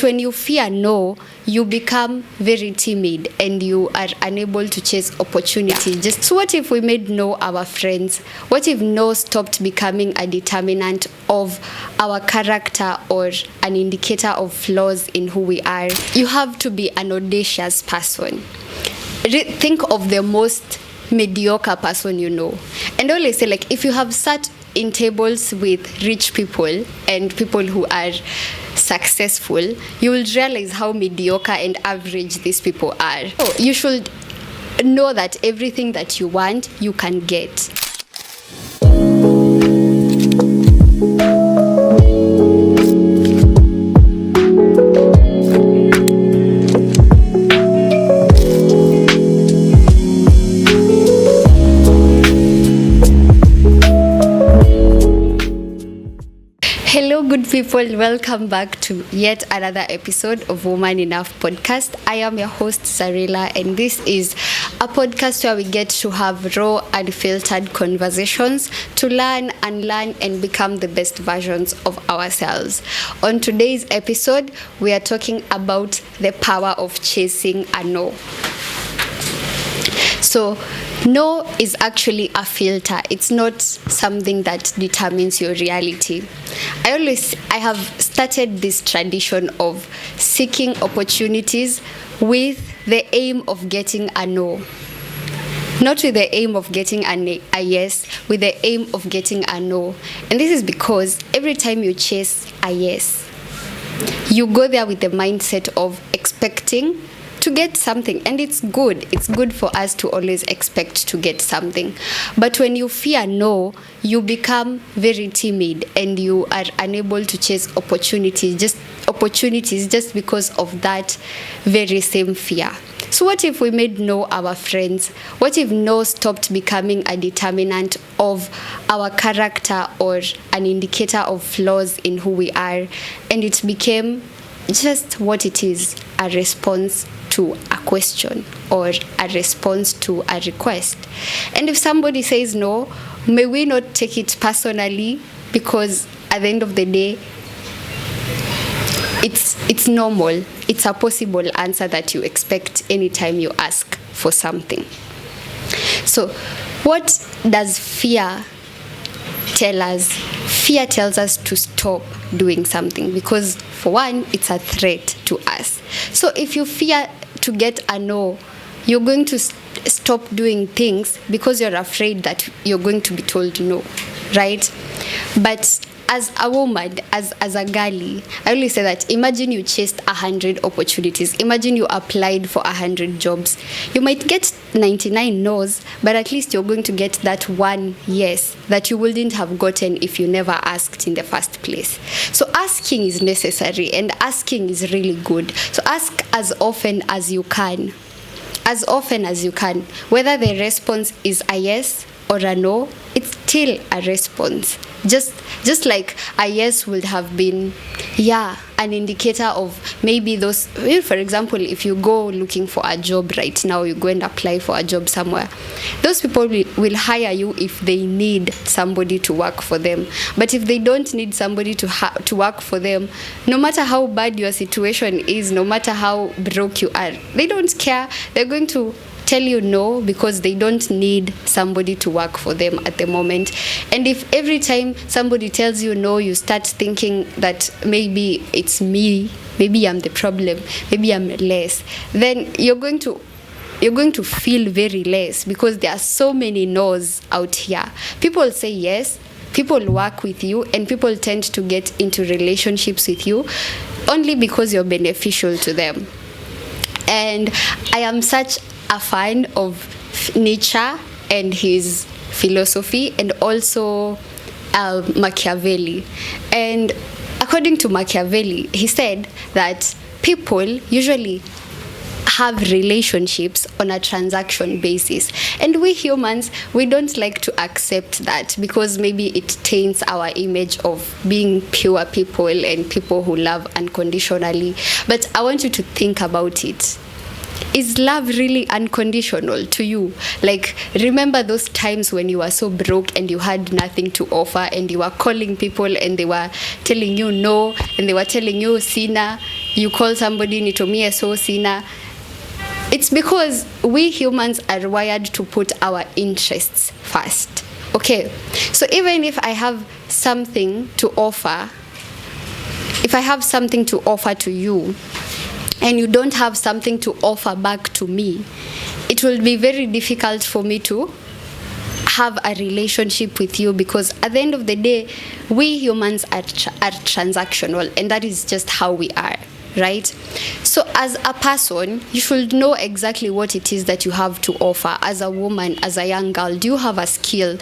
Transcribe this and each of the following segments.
When you fear no, you become very timid and you are unable to chase opportunity. So what if we made no our friends? What if no stopped becoming a determinant of our character or an indicator of flaws in who we are? You have to be an audacious person. Think of the most mediocre person you know. And always say, like, if you have sat in tables with rich people and people who are successful, you will realize how mediocre and average these people are. So you should know that everything that you want, you can get. Hello, good people. Welcome back to yet another episode of Woman Enough podcast. I am your host, Sarila, and this is a podcast where we get to have raw, unfiltered conversations to learn, unlearn, and become the best versions of ourselves. On today's episode, we are talking about the power of chasing a no. So, no is actually a filter. It's not something that determines your reality. I have started this tradition of seeking opportunities with the aim of getting a no. Not with the aim of getting a yes, with the aim of getting a no. And this is because every time you chase a yes, you go there with the mindset of expecting to get something, and it's good for us to always expect to get something. But when you fear no, you become very timid and you are unable to chase opportunities just because of that very same fear. So what if we made no our friends? What if no stopped becoming a determinant of our character or an indicator of flaws in who we are, and it became just what it is, a response to a question or a response to a request? And if somebody says no, may we not take it personally, because at the end of the day, it's normal. It's a possible answer that you expect anytime you ask for something. So what does fear tell us? Fear tells us to stop doing something because, for one, it's a threat to us. So if you fear to get a no, you're going to stop doing things because you're afraid that you're going to be told no, right? But as a woman, as a girlie, I always say that imagine you chased 100 opportunities. Imagine you applied for 100 jobs. You might get 99 no's, but at least you're going to get that one yes that you wouldn't have gotten if you never asked in the first place. So asking is necessary, and asking is really good. So ask as often as you can. As often as you can. Whether the response is a yes or a no, it's still a response. Just like a yes would have been, an indicator of maybe those. For example, if you go looking for a job right now, you go and apply for a job somewhere, those people will hire you if they need somebody to work for them. But if they don't need somebody to work for them, no matter how bad your situation is, no matter how broke you are, they don't care. They're going to tell you no because they don't need somebody to work for them at the moment. And if every time somebody tells you no, you start thinking that maybe it's me, maybe I'm the problem, maybe I'm less, then you're going to feel very less because there are so many no's out here. People say yes, people work with you, and people tend to get into relationships with you only because you're beneficial to them. And I am such a fan of Nietzsche and his philosophy, and also Machiavelli. And according to Machiavelli, he said that people usually have relationships on a transaction basis, and we humans, we don't like to accept that because maybe it taints our image of being pure people and people who love unconditionally. But I want you to think about it. Is love really unconditional to you? Like, remember those times when you were so broke and you had nothing to offer, and you were calling people and they were telling you no, and they were telling you, Sina, you call somebody nitumie so sina. It's because we humans are wired to put our interests first. Okay, so even if I have something to offer, to you, and you don't have something to offer back to me, it will be very difficult for me to have a relationship with you, because at the end of the day, we humans are transactional, and that is just how we are, right? So as a person, you should know exactly what it is that you have to offer. As a woman, as a young girl, do you have a skill?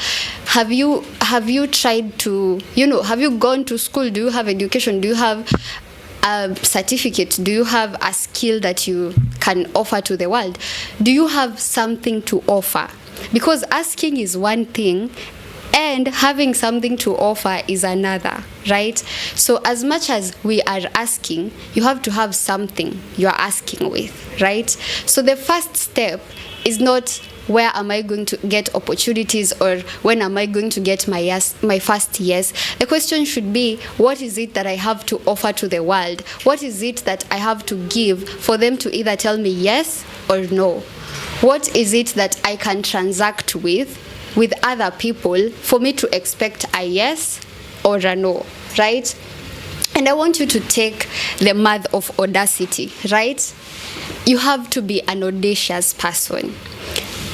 Have you tried to, have you gone to school? Do you have education? Do you have a certificate? Do you have a skill that you can offer to the world? Do you have something to offer? Because asking is one thing, and having something to offer is another, right? So as much as we are asking, you have to have something you are asking with, right? So the first step is not where am I going to get opportunities, or when am I going to get my first yes. The question should be, what is it that I have to offer to the world? What is it that I have to give for them to either tell me yes or no? What is it that I can transact with other people for me to expect a yes or a no, right? And I want you to take the math of audacity, right? You have to be an audacious person.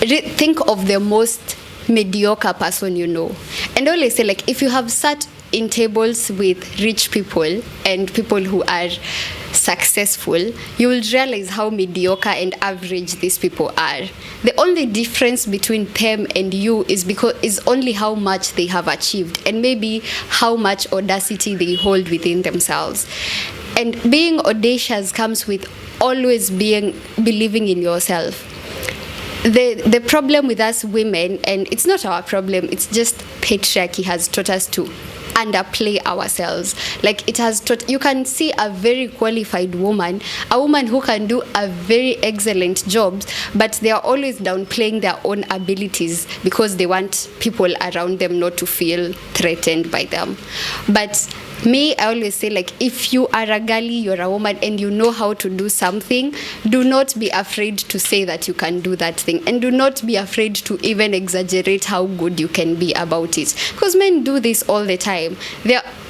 Think of the most mediocre person you know. And I always say, like, if you have sat in tables with rich people and people who are successful, you will realize how mediocre and average these people are. The only difference between them and you is only how much they have achieved, and maybe how much audacity they hold within themselves. And being audacious comes with always believing in yourself. The problem with us women, and it's not our problem, it's just patriarchy has taught us to underplay ourselves. Like, it has taught, you can see a very qualified woman, a woman who can do a very excellent job, but they are always downplaying their own abilities because they want people around them not to feel threatened by them. But me, I always say, like, if you are a girlie, you're a woman, and you know how to do something, do not be afraid to say that you can do that thing, and do not be afraid to even exaggerate how good you can be about it, because men do this all the time.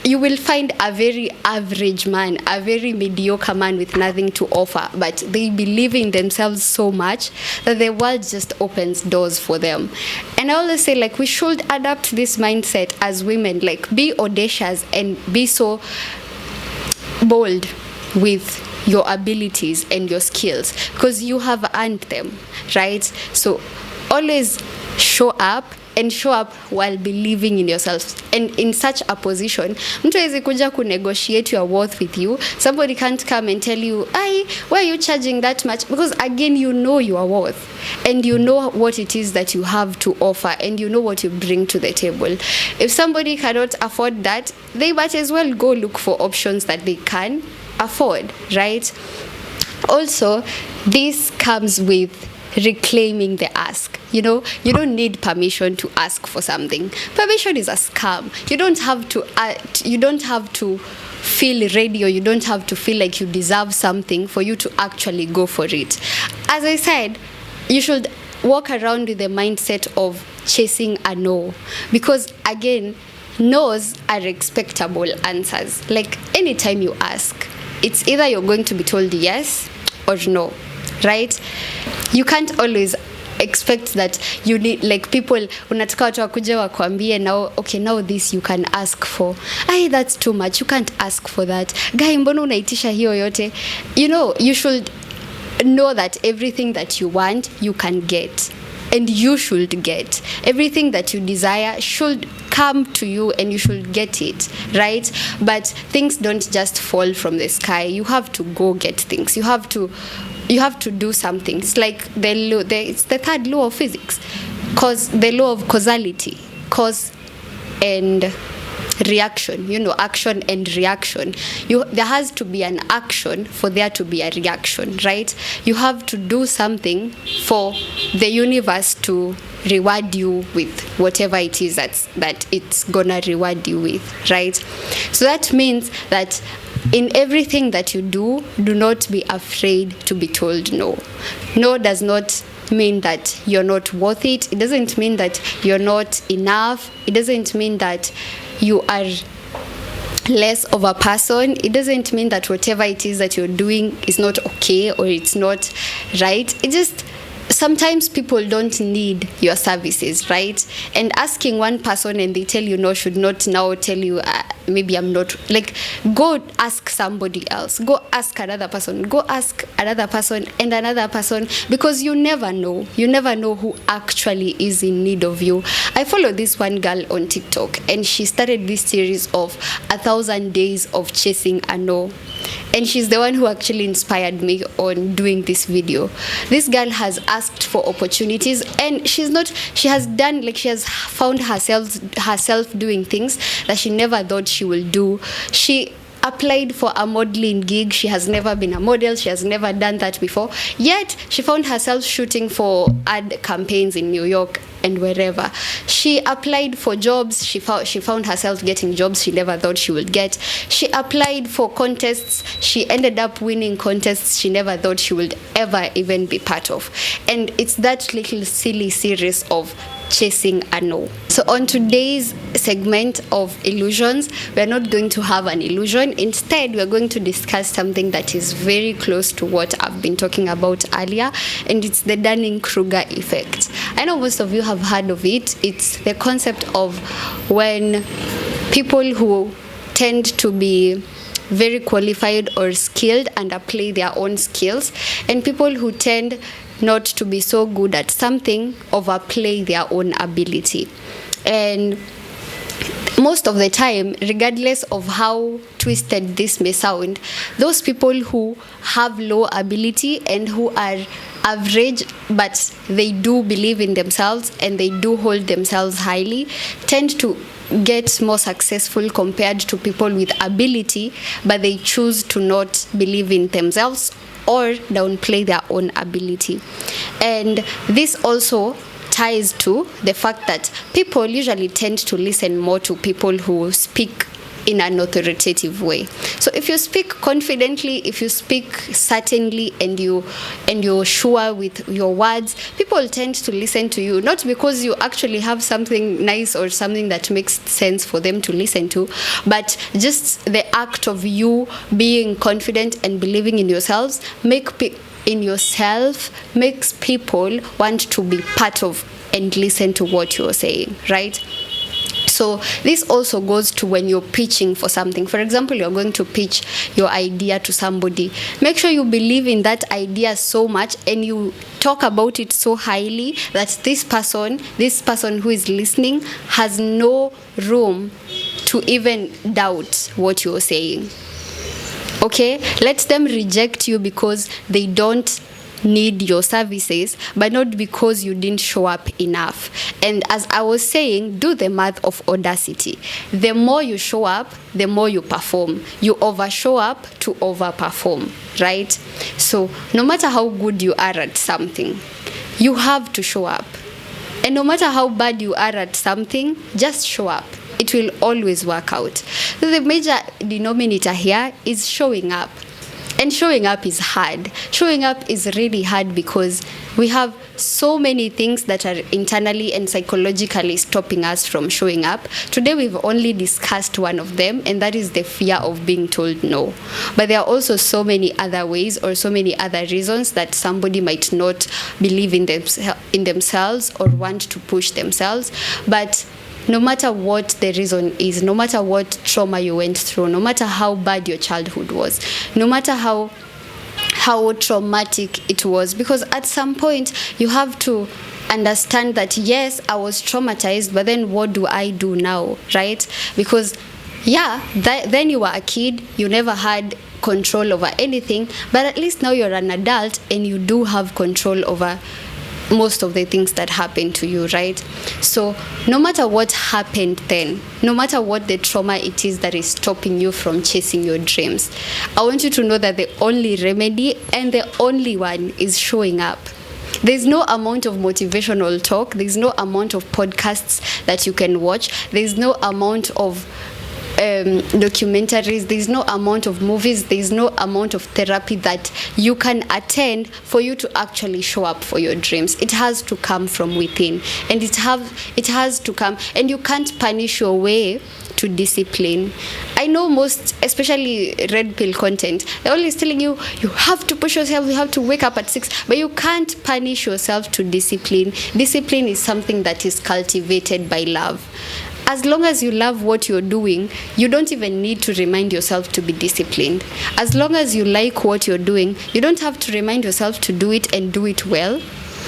You will find a very average man, a very mediocre man with nothing to offer, but they believe in themselves so much that the world just opens doors for them. And I always say, like, we should adapt this mindset as women, like, be audacious and be so bold with your abilities and your skills, because you have earned them, right? So always show up, and show up while believing in yourself. And in such a position, mtu hawezi kuja negotiate your worth with you. Somebody can't come and tell you, why are you charging that much? Because again, you know your worth, and you know what it is that you have to offer, and you know what you bring to the table. If somebody cannot afford that, they might as well go look for options that they can afford, right? Also, this comes with reclaiming the ask. You don't need permission to ask for something. Permission is a scam. You don't have to feel ready, or you don't have to feel like you deserve something for you to actually go for it. As I said, you should walk around with the mindset of chasing a no, because again, no's are expectable answers. Like, anytime you ask, it's either you're going to be told yes or no, right? You can't always expect that you need, like, people unataka watu wakuje wakwambie now this you can ask for. That's too much, you can't ask for that. Guy, mbona unaitisha hiyo yote? You should know that everything that you want you can get, and you should get everything that you desire should come to you, and you should get it, right? But things don't just fall from the sky. You have to go get things. You have to do something. It's like it's the third law of physics, the law of causality, cause and reaction. Action and reaction. There has to be an action for there to be a reaction, right? You have to do something for the universe to reward you with whatever it is that it's gonna reward you with, right? So that means that in everything that you do, do not be afraid to be told no. No does not mean that you're not worth it. It doesn't mean that you're not enough. It doesn't mean that you are less of a person. It doesn't mean that whatever it is that you're doing is not okay or it's not right. It just, sometimes people don't need your services, right? And asking one person and they tell you no should not now tell you maybe I'm not, like, go ask somebody else, go ask another person, go ask another person and another person, because you never know who actually is in need of you. I follow this one girl on TikTok, and she started this series of 1,000 days of chasing a no, and she's the one who actually inspired me on doing this video. This girl has asked for opportunities, and she has found herself doing things that she never thought she will do. She applied for a modeling gig. She has never been a model. She has never done that before. Yet she found herself shooting for ad campaigns in New York and wherever. She applied for jobs. She found herself getting jobs she never thought she would get. She applied for contests. She ended up winning contests she never thought she would ever even be part of. And it's that little silly series of chasing a no. So on today's segment of illusions, we're not going to have an illusion. Instead, we're going to discuss something that is very close to what I've been talking about earlier, and it's the Dunning-Kruger effect. I know most of you have heard of it. It's the concept of when people who tend to be very qualified or skilled underplay their own skills, and people who tend not to be so good at something overplay their own ability. And most of the time, regardless of how twisted this may sound, those people who have low ability and who are average but they do believe in themselves and they do hold themselves highly tend to get more successful compared to people with ability, but they choose to not believe in themselves or downplay their own ability. And this also ties to the fact that people usually tend to listen more to people who speak in an authoritative way. So if you speak confidently, if you speak certainly, and you're sure with your words, people tend to listen to you, not because you actually have something nice or something that makes sense for them to listen to, but just the act of you being confident and believing in yourselves makes people want to be part of and listen to what you're saying, right? So this also goes to when you're pitching for something. For example, you're going to pitch your idea to somebody. Make sure you believe in that idea so much and you talk about it so highly that this person who is listening has no room to even doubt what you're saying. Okay? Let them reject you because they don't need your services, but not because you didn't show up enough. And as I was saying, do the math of audacity. The more you show up, the more you perform. You overshow up to overperform, right? So no matter how good you are at something, you have to show up. And no matter how bad you are at something, just show up. It will always work out. So the major denominator here is showing up. And showing up is hard. Showing up is really hard because we have so many things that are internally and psychologically stopping us from showing up. Today we've only discussed one of them, and that is the fear of being told no. But there are also so many other ways or so many other reasons that somebody might not believe in themselves or want to push themselves. But no matter what the reason is, no matter what trauma you went through, no matter how bad your childhood was, no matter how traumatic it was, because at some point you have to understand that, yes, I was traumatized, but then what do I do now, right? Because, then you were a kid, you never had control over anything, but at least now you're an adult and you do have control over most of the things that happen to you, right? So no matter what happened then, no matter what the trauma it is that is stopping you from chasing your dreams, I want you to know that the only remedy and the only one is showing up. There's no amount of motivational talk, there's no amount of podcasts that you can watch, there's no amount of documentaries, there's no amount of movies, there's no amount of therapy that you can attend for you to actually show up for your dreams. It has to come from within, and it has to come, and you can't punish your way to discipline. I know most, especially red pill content, they're always telling you have to push yourself, you have to wake up at 6, but you can't punish yourself to discipline. Discipline is something that is cultivated by love. As long as you love what you're doing, you don't even need to remind yourself to be disciplined. As long as you like what you're doing, you don't have to remind yourself to do it and do it well.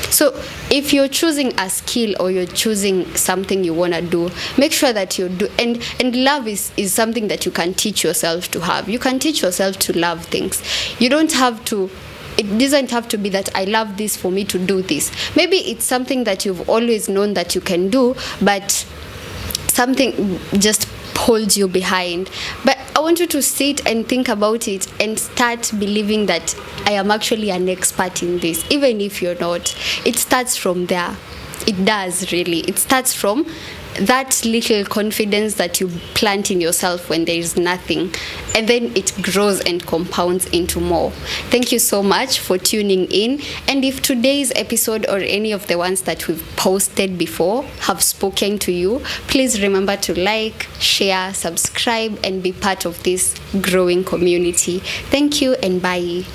So if you're choosing a skill or you're choosing something you want to do, make sure that you do. And love is something that you can teach yourself to have. You can teach yourself to love things. You don't have to. It doesn't have to be that I love this for me to do this. Maybe it's something that you've always known that you can do, but something just holds you behind. But I want you to sit and think about it and start believing that I am actually an expert in this, even if you're not. It starts from there. It does, really. It starts from that little confidence that you plant in yourself when there is nothing, and then it grows and compounds into more. Thank you so much for tuning in, and if today's episode or any of the ones that we've posted before have spoken to you, please remember to like, share, subscribe, and be part of this growing community. Thank you, and bye.